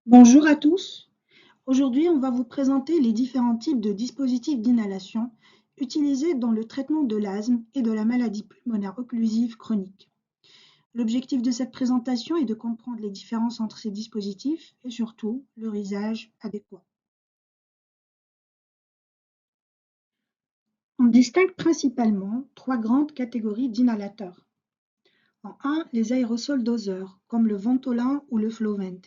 Bonjour à tous. Aujourd'hui, on va vous présenter les différents types de dispositifs d'inhalation utilisés dans le traitement de l'asthme et de la maladie pulmonaire occlusive chronique. L'objectif de cette présentation est de comprendre les différences entre ces dispositifs et surtout leur usage adéquat. On distingue principalement trois grandes catégories d'inhalateurs. En 1, les aérosols doseurs, comme le Ventolin ou le Flovent.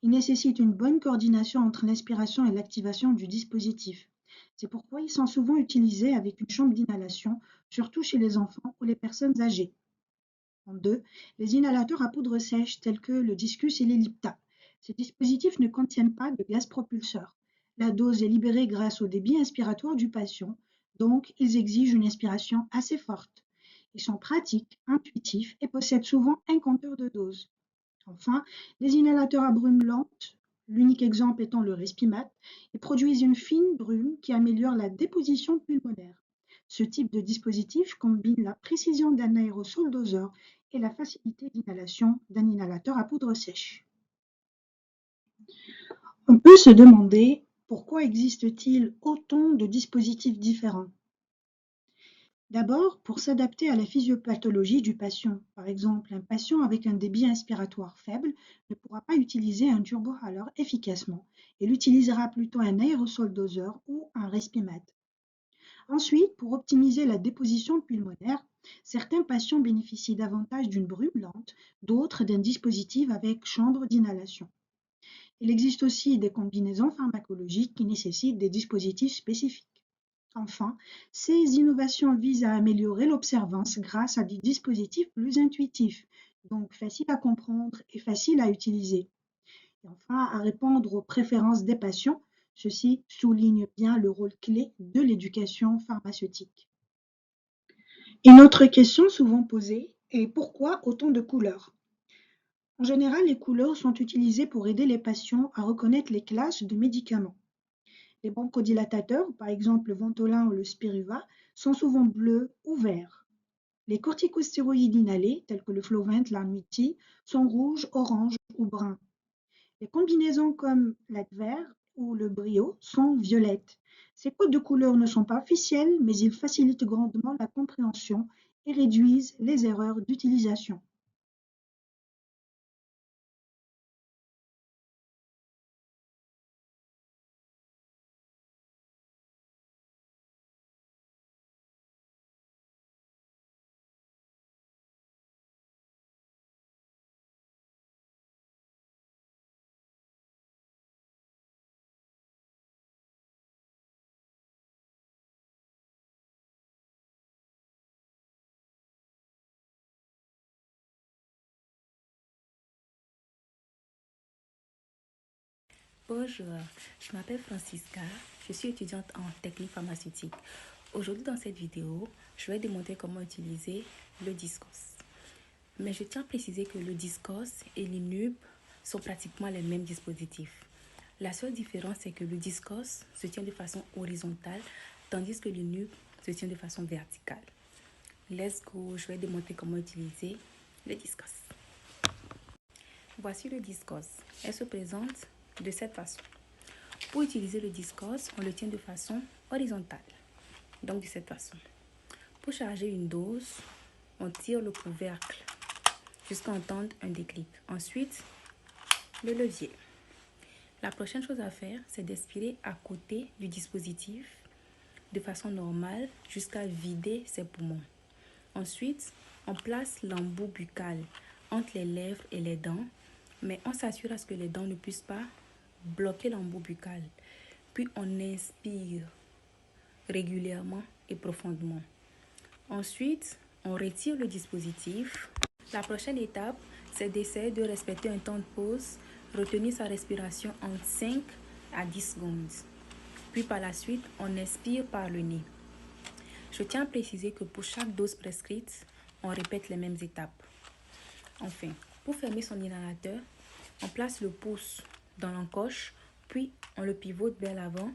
Ils nécessitent une bonne coordination entre l'inspiration et l'activation du dispositif. C'est pourquoi ils sont souvent utilisés avec une chambre d'inhalation, surtout chez les enfants ou les personnes âgées. En 2, les inhalateurs à poudre sèche tels que le Discus et l'Ellipta. Ces dispositifs ne contiennent pas de gaz propulseur. La dose est libérée grâce au débit inspiratoire du patient, donc ils exigent une inspiration assez forte. Ils sont pratiques, intuitifs et possèdent souvent un compteur de dose. Enfin, les inhalateurs à brume lente, l'unique exemple étant le Respimat, ils produisent une fine brume qui améliore la déposition pulmonaire. Ce type de dispositif combine la précision d'un aérosol doseur et la facilité d'inhalation d'un inhalateur à poudre sèche. On peut se demander pourquoi existe-t-il autant de dispositifs différents. D'abord, pour s'adapter à la physiopathologie du patient. Par exemple, un patient avec un débit inspiratoire faible ne pourra pas utiliser un turbohaleur efficacement. Il utilisera plutôt un aérosol doseur ou un Respimat. Ensuite, pour optimiser la déposition pulmonaire, certains patients bénéficient davantage d'une brume lente, d'autres d'un dispositif avec chambre d'inhalation. Il existe aussi des combinaisons pharmacologiques qui nécessitent des dispositifs spécifiques. Enfin, ces innovations visent à améliorer l'observance grâce à des dispositifs plus intuitifs, donc faciles à comprendre et faciles à utiliser. Et enfin, à répondre aux préférences des patients, ceci souligne bien le rôle clé de l'éducation pharmaceutique. Une autre question souvent posée est pourquoi autant de couleurs? En général, les couleurs sont utilisées pour aider les patients à reconnaître les classes de médicaments. Les bronchodilatateurs, par exemple le Ventolin ou le Spiriva, sont souvent bleus ou verts. Les corticostéroïdes inhalés, tels que le Flovent, l'Arnuti, sont rouges, oranges ou bruns. Les combinaisons comme l'Advair ou le Brio sont violettes. Ces codes de couleurs ne sont pas officiels, mais ils facilitent grandement la compréhension et réduisent les erreurs d'utilisation. Bonjour, je m'appelle Francisca, je suis étudiante en technique pharmaceutique. Aujourd'hui dans cette vidéo, je vais démontrer comment utiliser le Discos. Mais je tiens à préciser que le Discos et l'Inub sont pratiquement les mêmes dispositifs. La seule différence c'est que le Discos se tient de façon horizontale, tandis que l'Inub se tient de façon verticale. Let's go, je vais démontrer comment utiliser le Discos. Voici le Discos. Elle se présente de cette façon. Pour utiliser le Discos, on le tient de façon horizontale, donc de cette façon. Pour charger une dose, on tire le couvercle jusqu'à entendre un déclic. Ensuite, le levier. La prochaine chose à faire, c'est d'aspirer à côté du dispositif de façon normale jusqu'à vider ses poumons. Ensuite, on place l'embout buccal entre les lèvres et les dents, mais on s'assure à ce que les dents ne puissent pas bloquer l'embout buccal. Puis on inspire régulièrement et profondément. Ensuite, on retire le dispositif. La prochaine étape, c'est d'essayer de respecter un temps de pause, retenir sa respiration entre 5 à 10 secondes. Puis par la suite, on expire par le nez. Je tiens à préciser que pour chaque dose prescrite, on répète les mêmes étapes. Enfin, pour fermer son inhalateur, on place le pouce dans l'encoche, puis on le pivote vers l'avant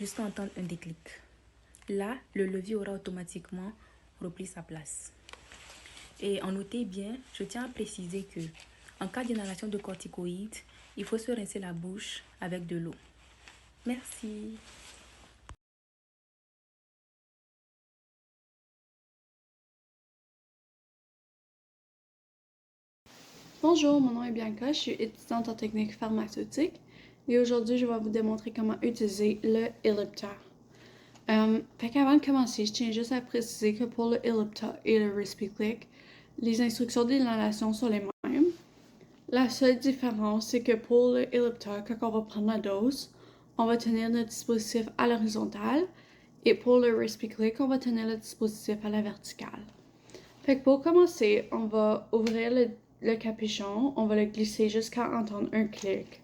jusqu'à entendre un déclic. Là, le levier aura automatiquement repris sa place. Et en notez bien, je tiens à préciser que En cas d'inhalation de corticoïdes, il faut se rincer la bouche avec de l'eau. Merci. Bonjour, mon nom est Bianca, je suis étudiante en technique pharmaceutique et aujourd'hui je vais vous démontrer comment utiliser le Ellipta. Fait qu'avant de commencer, je tiens juste à préciser que pour le Ellipta et le RespiClick, les instructions d'inhalation sont les mêmes. La seule différence, c'est que pour le Ellipta, quand on va prendre la dose, on va tenir notre dispositif à l'horizontale et pour le RespiClick, on va tenir le dispositif à la verticale. Fait que pour commencer, on va ouvrir le capuchon, on va le glisser jusqu'à entendre un clic.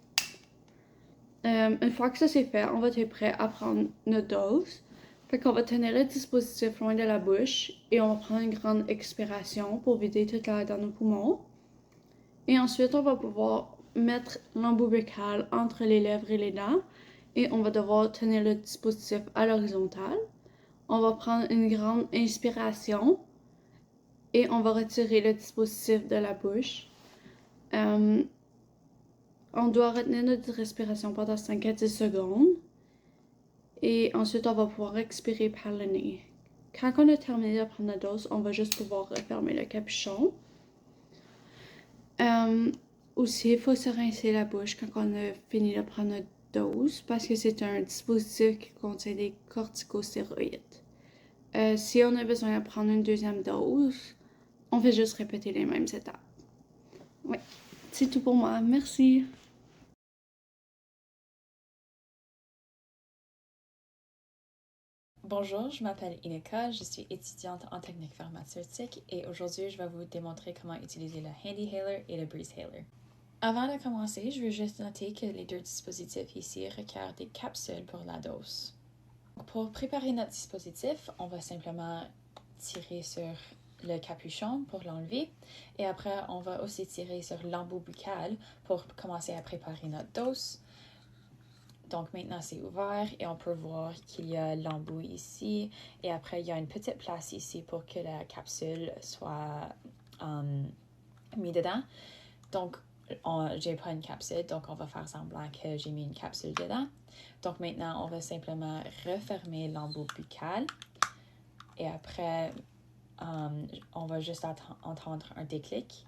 Une fois que ça c'est fait, on va être prêt à prendre notre dose. Fait qu'on va tenir le dispositif loin de la bouche et on va prendre une grande expiration pour vider toute l'air dans nos poumons. Et ensuite, on va pouvoir mettre l'embout buccal entre les lèvres et les dents et on va devoir tenir le dispositif à l'horizontale. On va prendre une grande inspiration et on va retirer le dispositif de la bouche. On doit retenir notre respiration pendant 5 à 10 secondes. Et ensuite, on va pouvoir expirer par le nez. Quand on a terminé de prendre la dose, on va juste pouvoir refermer le capuchon. Aussi, il faut se rincer la bouche quand on a fini de prendre notre dose parce que c'est un dispositif qui contient des corticostéroïdes. Si on a besoin de prendre une deuxième dose, on fait juste répéter les mêmes étapes. Oui, c'est tout pour moi. Merci. Bonjour, je m'appelle Ineka, je suis étudiante en technique pharmaceutique et aujourd'hui je vais vous démontrer comment utiliser le HandyHaler et le BreezeHaler. Avant de commencer, je veux juste noter que les deux dispositifs ici requièrent des capsules pour la dose. Pour préparer notre dispositif, on va simplement tirer sur le capuchon pour l'enlever et après on va aussi tirer sur l'embout buccal pour commencer à préparer notre dose. Donc maintenant c'est ouvert et on peut voir qu'il y a l'embout ici et après il y a une petite place ici pour que la capsule soit mise dedans. Donc j'ai pas une capsule, donc on va faire semblant que j'ai mis une capsule dedans. Donc maintenant on va simplement refermer l'embout buccal et après on va juste entendre un déclic.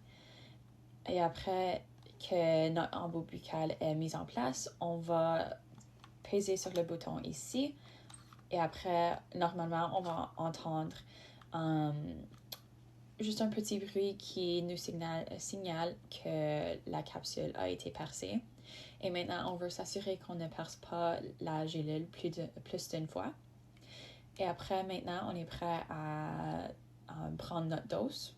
Et après que notre embout buccal est mis en place, on va peser sur le bouton ici et après, normalement, on va entendre juste un petit bruit qui nous signale que la capsule a été percée. Et maintenant, on veut s'assurer qu'on ne perce pas la gélule plus d'une fois. Et après, maintenant, on est prêt à prendre notre dose.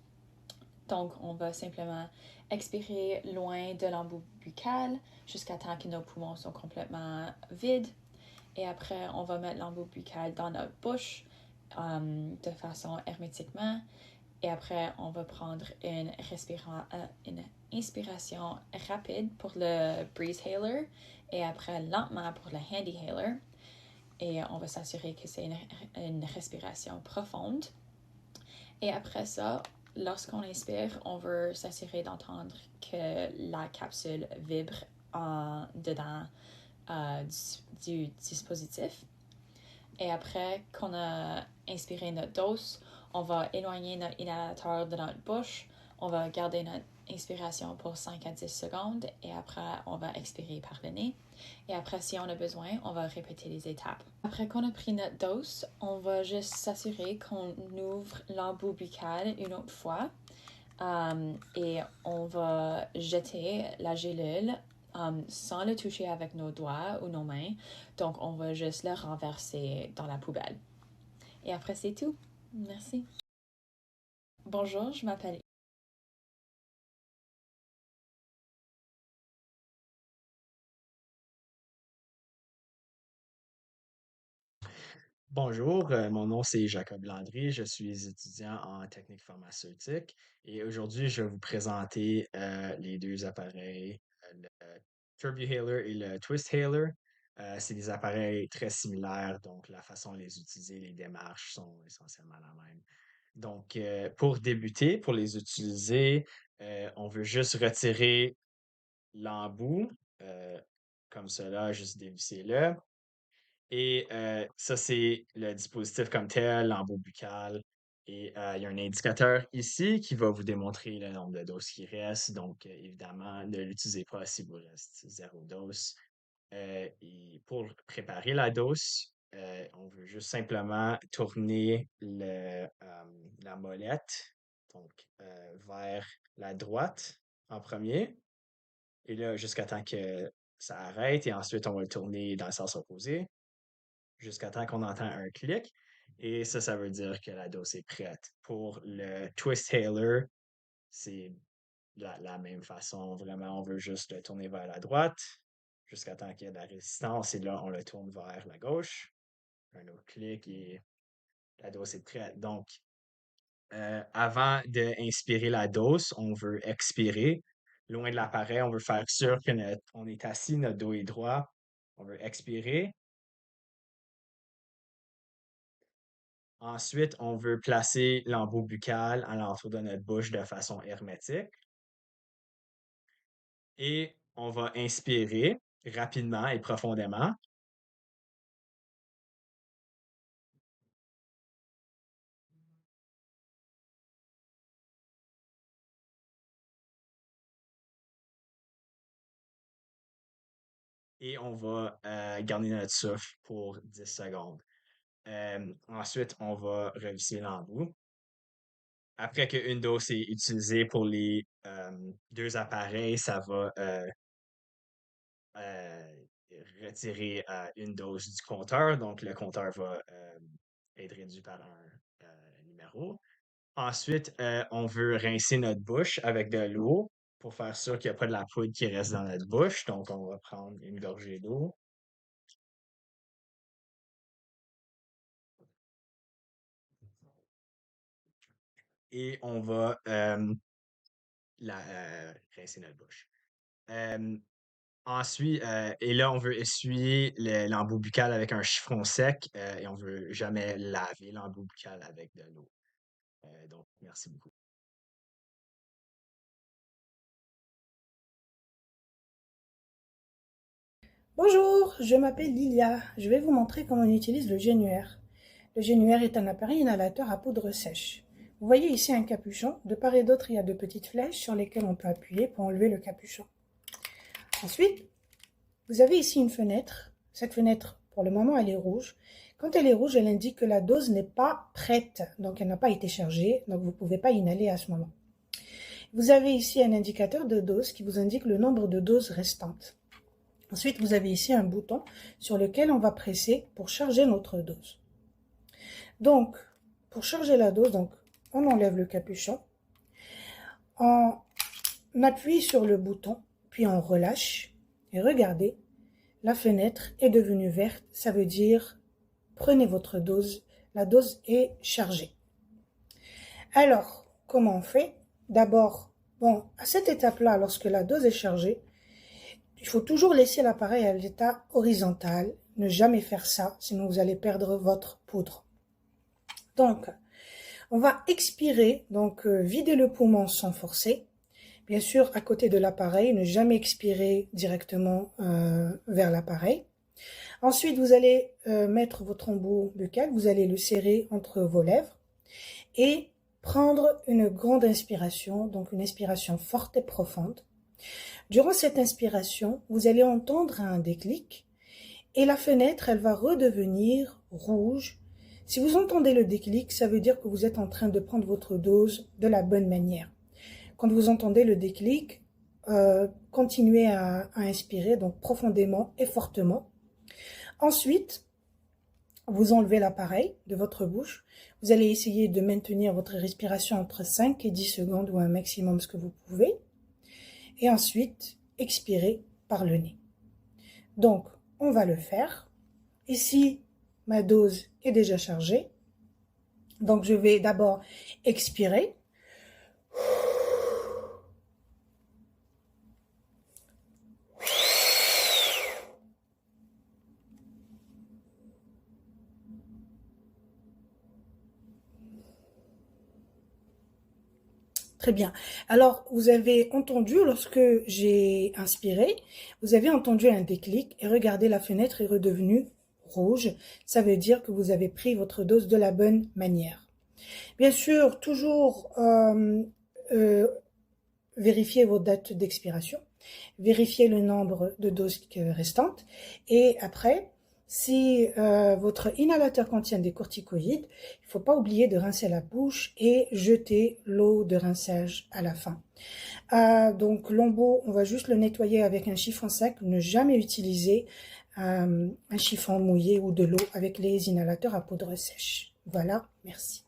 Donc, on va simplement expirer loin de l'embout buccal jusqu'à temps que nos poumons sont complètement vides. Et après, on va mettre l'embout buccal dans notre bouche de façon hermétiquement. Et après, on va prendre une inspiration rapide pour le BreezeHaler et après lentement pour le HandyHaler. Et on va s'assurer que c'est une respiration profonde. Et après ça, lorsqu'on inspire, on veut s'assurer d'entendre que la capsule vibre dedans du dispositif. Et après qu'on a inspiré notre dose, on va éloigner notre inhalateur de notre bouche. On va garder notre inspiration pour 5 à 10 secondes et après, on va expirer par le nez. Et après, si on a besoin, on va répéter les étapes. Après qu'on a pris notre dose, on va juste s'assurer qu'on ouvre l'embout buccal une autre fois. Et on va jeter la gélule sans le toucher avec nos doigts ou nos mains. Donc, on va juste le renverser dans la poubelle. Et après, c'est tout. Merci. Bonjour, je m'appelle. Bonjour, mon nom c'est Jacob Landry, je suis étudiant en technique pharmaceutique et aujourd'hui je vais vous présenter les deux appareils, le TurbiHaler et le TwistHaler. C'est des appareils très similaires, donc la façon de les utiliser, les démarches sont essentiellement la même. Donc, pour débuter, pour les utiliser, on veut juste retirer l'embout, comme cela, juste dévisser-le. Et ça, c'est le dispositif comme tel, l'embout buccal. Et il y a un indicateur ici qui va vous démontrer le nombre de doses qui reste. Donc, évidemment, ne l'utilisez pas si vous reste 0 dose. Et pour préparer la dose, on veut juste simplement tourner la molette donc, vers la droite en premier. Et là, jusqu'à temps que ça arrête. Et ensuite, on va le tourner dans le sens opposé jusqu'à temps qu'on entend un clic. Et ça veut dire que la dose est prête. Pour le twist hailer, c'est la même façon. Vraiment, on veut juste le tourner vers la droite jusqu'à temps qu'il y ait de la résistance. Et là, on le tourne vers la gauche. Un autre clic et la dose est prête. Donc, avant d'inspirer la dose, on veut expirer. Loin de l'appareil, on veut faire sûr qu'on est assis, notre dos est droit. On veut expirer. Ensuite, on veut placer l'embout buccal à l'entour de notre bouche de façon hermétique. Et on va inspirer rapidement et profondément. Et on va garder notre souffle pour 10 secondes. Ensuite, on va revisser l'embout. Après qu'une dose est utilisée pour les deux appareils, ça va euh, retirer une dose du compteur. Donc, le compteur va être réduit par un numéro. Ensuite, on veut rincer notre bouche avec de l'eau pour faire sûr qu'il n'y a pas de la poudre qui reste dans notre bouche. Donc, on va prendre une gorgée d'eau. Et on va rincer notre bouche. Euh, Ensuite, et là, on veut essuyer l'embout buccal avec un chiffon sec et on veut jamais laver l'embout buccal avec de l'eau. Donc, merci beaucoup. Bonjour, je m'appelle Lilia. Je vais vous montrer comment on utilise le génuaire. Le génuaire est un appareil inhalateur à poudre sèche. Vous voyez ici un capuchon. De part et d'autre, il y a de petites flèches sur lesquelles on peut appuyer pour enlever le capuchon. Ensuite, vous avez ici une fenêtre. Cette fenêtre, pour le moment, elle est rouge. Quand elle est rouge, elle indique que la dose n'est pas prête, donc elle n'a pas été chargée, donc vous ne pouvez pas inhaler à ce moment. Vous avez ici un indicateur de dose qui vous indique le nombre de doses restantes. Ensuite, vous avez ici un bouton sur lequel on va presser pour charger notre dose. Donc, pour charger la dose, on enlève le capuchon, on appuie sur le bouton, puis on relâche. Et regardez, la fenêtre est devenue verte, ça veut dire prenez votre dose, la dose est chargée. Alors, comment on fait? D'abord, à cette étape-là, lorsque la dose est chargée, il faut toujours laisser l'appareil à l'état horizontal, ne jamais faire ça, sinon vous allez perdre votre poudre. Donc, on va expirer, vider le poumon sans forcer. Bien sûr, à côté de l'appareil, ne jamais expirer directement vers l'appareil. Ensuite, vous allez mettre votre embout buccal, vous allez le serrer entre vos lèvres et prendre une grande inspiration, donc une inspiration forte et profonde. Durant cette inspiration, vous allez entendre un déclic et la fenêtre, elle va redevenir rouge. Si vous entendez le déclic, ça veut dire que vous êtes en train de prendre votre dose de la bonne manière. Quand vous entendez le déclic, continuez à inspirer donc profondément et fortement. Ensuite, vous enlevez l'appareil de votre bouche. Vous allez essayer de maintenir votre respiration entre 5 et 10 secondes ou un maximum ce que vous pouvez. Et ensuite, expirez par le nez. Donc, on va le faire. Ici, ma dose est déjà chargée. Donc, je vais d'abord expirer. Très bien. Alors, vous avez entendu, lorsque j'ai inspiré, vous avez entendu un déclic et regardez, la fenêtre est redevenue rouge. Ça veut dire que vous avez pris votre dose de la bonne manière. Bien sûr, toujours euh, vérifiez vos dates d'expiration, vérifiez le nombre de doses restantes et après, si votre inhalateur contient des corticoïdes, il ne faut pas oublier de rincer la bouche et jeter l'eau de rinçage à la fin. Donc l'embout, on va juste le nettoyer avec un chiffon sec, ne jamais utiliser un chiffon mouillé ou de l'eau avec les inhalateurs à poudre sèche. Voilà, merci.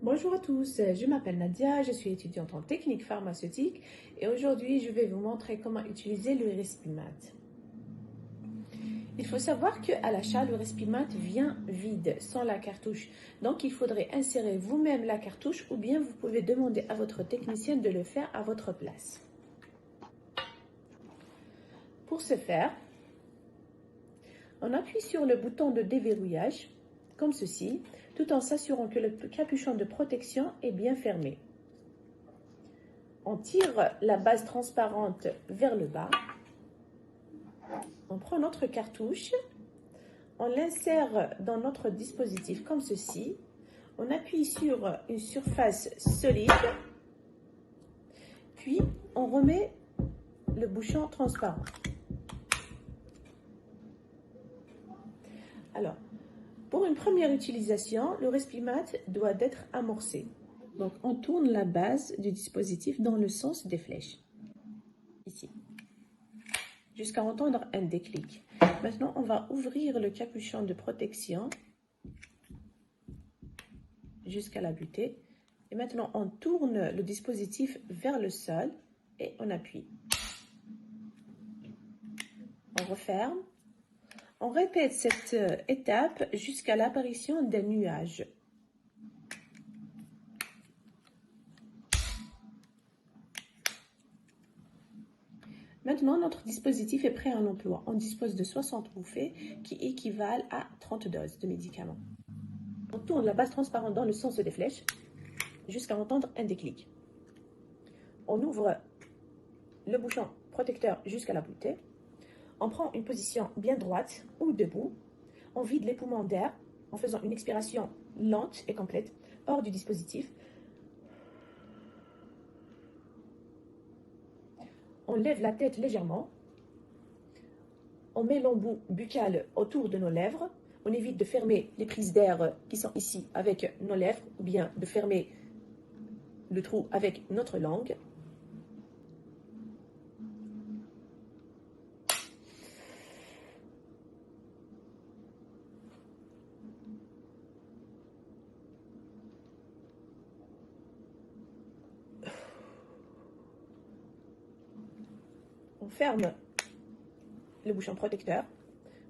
Bonjour à tous, je m'appelle Nadia, je suis étudiante en technique pharmaceutique et aujourd'hui je vais vous montrer comment utiliser le Respimat. Il faut savoir qu'à l'achat, le Respimat vient vide, sans la cartouche. Donc il faudrait insérer vous-même la cartouche ou bien vous pouvez demander à votre technicien de le faire à votre place. Pour ce faire, on appuie sur le bouton de déverrouillage, comme ceci, tout en s'assurant que le capuchon de protection est bien fermé. On tire la base transparente vers le bas. On prend notre cartouche, on l'insère dans notre dispositif comme ceci. On appuie sur une surface solide, puis on remet le bouchon transparent. Alors, pour une première utilisation, le Respimat doit être amorcé. Donc, on tourne la base du dispositif dans le sens des flèches, ici, jusqu'à entendre un déclic. Maintenant, on va ouvrir le capuchon de protection jusqu'à la butée. Et maintenant, on tourne le dispositif vers le sol et on appuie. On referme. On répète cette étape jusqu'à l'apparition d'un nuage. Maintenant, notre dispositif est prêt à l'emploi. On dispose de 60 bouffées qui équivalent à 30 doses de médicaments. On tourne la base transparente dans le sens des flèches jusqu'à entendre un déclic. On ouvre le bouchon protecteur jusqu'à la bouteille. On prend une position bien droite ou debout. On vide les poumons d'air en faisant une expiration lente et complète hors du dispositif. On lève la tête légèrement. On met l'embout buccal autour de nos lèvres. On évite de fermer les prises d'air qui sont ici avec nos lèvres ou bien de fermer le trou avec notre langue. On ferme le bouchon protecteur.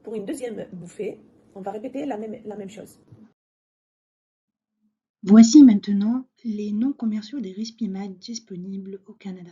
Pour une deuxième bouffée, on va répéter la même chose. Voici maintenant les noms commerciaux des Respimat disponibles au Canada.